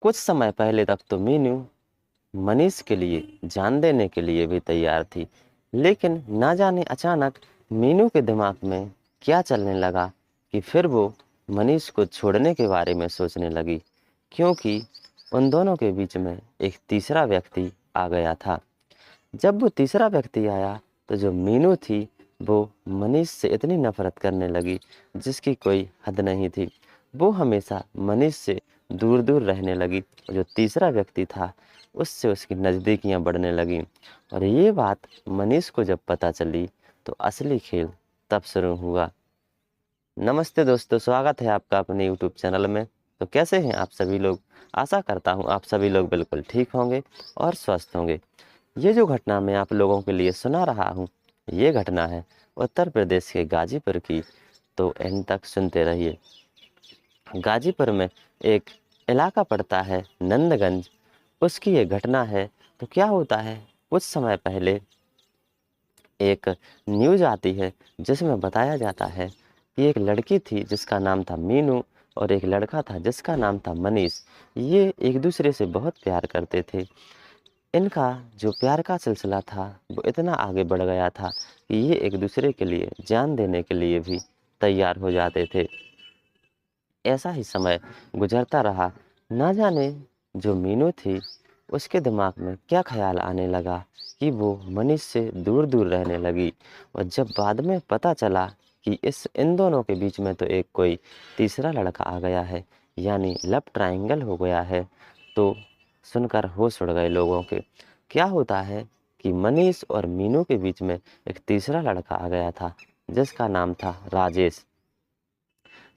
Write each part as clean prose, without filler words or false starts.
कुछ समय पहले तक तो मीनू मनीष के लिए जान देने के लिए भी तैयार थी, लेकिन ना जाने अचानक मीनू के दिमाग में क्या चलने लगा कि फिर वो मनीष को छोड़ने के बारे में सोचने लगी, क्योंकि उन दोनों के बीच में एक तीसरा व्यक्ति आ गया था। जब वो तीसरा व्यक्ति आया तो जो मीनू थी वो मनीष से इतनी नफरत करने लगी जिसकी कोई हद नहीं थी। वो हमेशा मनीष से दूर दूर रहने लगी और जो तीसरा व्यक्ति था उससे उसकी नज़दीकियां बढ़ने लगी। और ये बात मनीष को जब पता चली तो असली खेल तब शुरू हुआ। नमस्ते दोस्तों, स्वागत है आपका अपने यूट्यूब चैनल में। तो कैसे हैं आप सभी लोग? आशा करता हूँ आप सभी लोग बिल्कुल ठीक होंगे और स्वस्थ होंगे। ये जो घटना मैं आप लोगों के लिए सुना रहा हूँ, ये घटना है उत्तर प्रदेश के गाजीपुर की। तो एंड तक सुनते रहिए। गाजीपुर में एक इलाका पड़ता है नंदगंज, उसकी ये घटना है। तो क्या होता है, कुछ समय पहले एक न्यूज़ आती है जिसमें बताया जाता है कि एक लड़की थी जिसका नाम था मीनू और एक लड़का था जिसका नाम था मनीष। ये एक दूसरे से बहुत प्यार करते थे। इनका जो प्यार का सिलसिला था वो इतना आगे बढ़ गया था कि ये एक दूसरे के लिए जान देने के लिए भी तैयार हो जाते थे। ऐसा ही समय गुजरता रहा। ना जाने जो मीनू थी उसके दिमाग में क्या ख्याल आने लगा कि वो मनीष से दूर दूर रहने लगी। और जब बाद में पता चला कि इस इन दोनों के बीच में तो एक कोई तीसरा लड़का आ गया है, यानी लव ट्रायंगल हो गया है, तो सुनकर होश उड़ गए लोगों के। क्या होता है कि मनीष और मीनू के बीच में एक तीसरा लड़का आ गया था जिसका नाम था राजेश।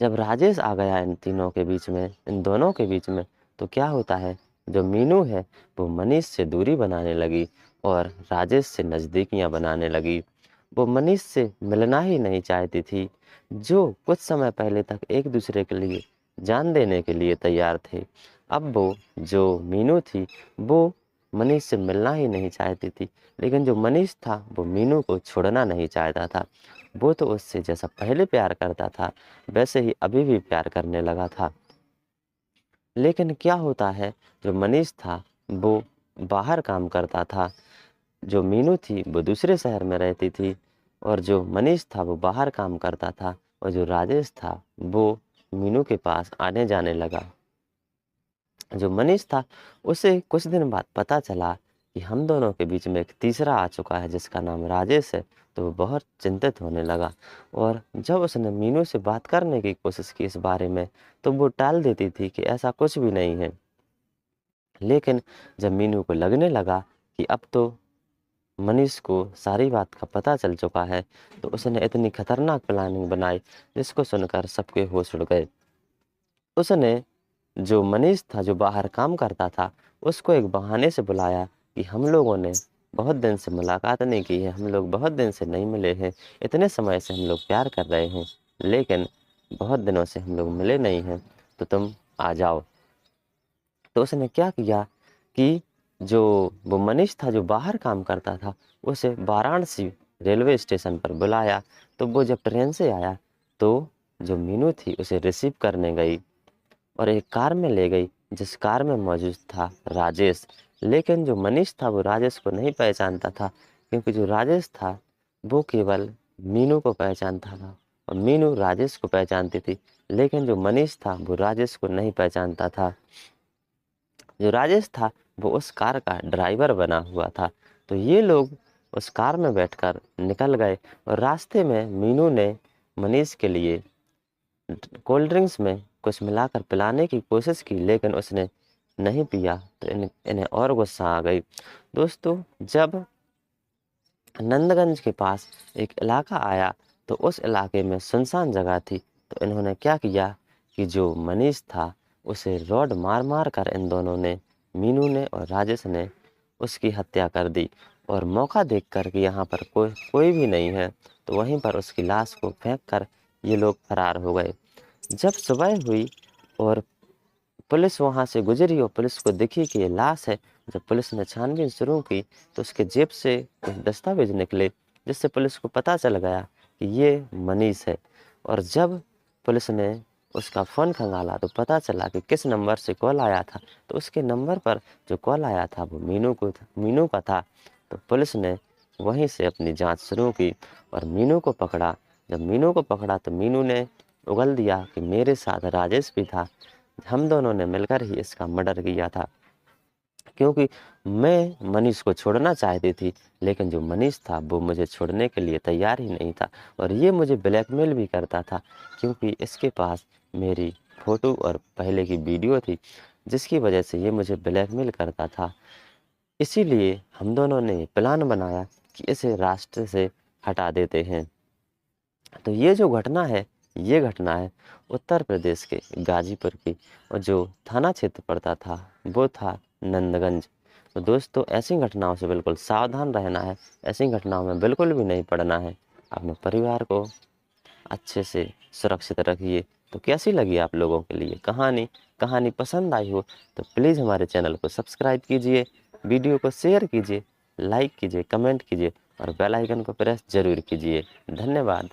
जब राजेश आ गया इन तीनों के बीच में, इन दोनों के बीच में, तो क्या होता है, जो मीनू है वो मनीष से दूरी बनाने लगी और राजेश से नज़दीकियां बनाने लगी। वो मनीष से मिलना ही नहीं चाहती थी। जो कुछ समय पहले तक एक दूसरे के लिए जान देने के लिए तैयार थे, अब वो जो मीनू थी वो मनीष से मिलना ही नहीं चाहती थी। लेकिन जो मनीष था वो मीनू को छोड़ना नहीं चाहता था। वो तो उससे जैसा पहले प्यार करता था वैसे ही अभी भी प्यार करने लगा था। लेकिन क्या होता है, जो मनीष था वो बाहर काम करता था, जो मीनू थी वो दूसरे शहर में रहती थी। और जो मनीष था वो बाहर काम करता था और जो राजेश था वो मीनू के पास आने जाने लगा। जो मनीष था उसे कुछ दिन बाद पता चला कि हम दोनों के बीच में एक तीसरा आ चुका है जिसका नाम राजेश है। तो वो बहुत चिंतित होने लगा। और जब उसने मीनू से बात करने की कोशिश की इस बारे में, तो वो टाल देती थी कि ऐसा कुछ भी नहीं है। लेकिन जब मीनू को लगने लगा कि अब तो मनीष को सारी बात का पता चल चुका है, तो उसने इतनी खतरनाक प्लानिंग बनाई जिसको सुनकर सबके होश उड़ गए। उसने जो मनीष था जो बाहर काम करता था उसको एक बहाने से बुलाया कि हम लोगों ने बहुत दिन से मुलाकात नहीं की है, हम लोग बहुत दिन से नहीं मिले हैं, इतने समय से हम लोग प्यार कर रहे हैं, लेकिन बहुत दिनों से हम लोग मिले नहीं हैं, तो तुम आ जाओ। तो उसने क्या किया कि जो वो मनीष था जो बाहर काम करता था उसे वाराणसी रेलवे स्टेशन पर बुलाया। तो वो जब ट्रेन से आया तो जो मीनू थी उसे रिसीव करने गई और एक कार में ले गई जिस कार में मौजूद था राजेश। लेकिन जो मनीष था वो राजेश को नहीं पहचानता था, क्योंकि जो राजेश था वो केवल मीनू को पहचानता था और मीनू राजेश को पहचानती थी। लेकिन जो मनीष था वो राजेश को नहीं पहचानता था। जो राजेश था वो उस कार का ड्राइवर बना हुआ था। तो ये लोग उस कार में बैठकर निकल गए और रास्ते में मीनू ने मनीष के लिए कोल्ड ड्रिंक्स में कुछ मिलाकर पिलाने की कोशिश की, लेकिन उसने नहीं पिया। तो इन्हें और गुस्सा आ गई। दोस्तों, जब नंदगंज के पास एक इलाका आया तो उस इलाके में सुनसान जगह थी। तो इन्होंने क्या किया कि जो मनीष था उसे रॉड मार मार कर इन दोनों ने, मीनू ने और राजेश ने, उसकी हत्या कर दी। और मौका देखकर कि यहाँ पर कोई कोई भी नहीं है, तो वहीं पर उसकी लाश को फेंक कर ये लोग फरार हो गए। जब सुबह हुई और पुलिस वहां से गुजरी और पुलिस को दिखी कि ये लाश है, जब पुलिस ने छानबीन शुरू की तो उसके जेब से कुछ दस्तावेज निकले जिससे पुलिस को पता चल गया कि ये मनीष है। और जब पुलिस ने उसका फ़ोन खंगाला तो पता चला कि किस नंबर से कॉल आया था। तो उसके नंबर पर जो कॉल आया था वो मीनू का था। तो पुलिस ने वहीं से अपनी जांच शुरू की और मीनू को पकड़ा। जब मीनू को पकड़ा तो मीनू ने उगल दिया कि मेरे साथ राजेश भी था, हम दोनों ने मिलकर ही इसका मर्डर किया था। क्योंकि मैं मनीष को छोड़ना चाहती थी, लेकिन जो मनीष था वो मुझे छोड़ने के लिए तैयार ही नहीं था और ये मुझे ब्लैकमेल भी करता था, क्योंकि इसके पास मेरी फ़ोटो और पहले की वीडियो थी, जिसकी वजह से ये मुझे ब्लैकमेल करता था। इसीलिए हम दोनों ने प्लान बनाया कि इसे रास्ते से हटा देते हैं। तो ये घटना है उत्तर प्रदेश के गाजीपुर की, और जो थाना क्षेत्र पड़ता था वो था नंदगंज। तो दोस्तों, ऐसी घटनाओं से बिल्कुल सावधान रहना है, ऐसी घटनाओं में बिल्कुल भी नहीं पड़ना है। अपने परिवार को अच्छे से सुरक्षित रखिए। तो कैसी लगी आप लोगों के लिए कहानी पसंद आई हो तो प्लीज़ हमारे चैनल को सब्सक्राइब कीजिए, वीडियो को शेयर कीजिए, लाइक कीजिए, कमेंट कीजिए और बेल आइकन को प्रेस ज़रूर कीजिए। धन्यवाद।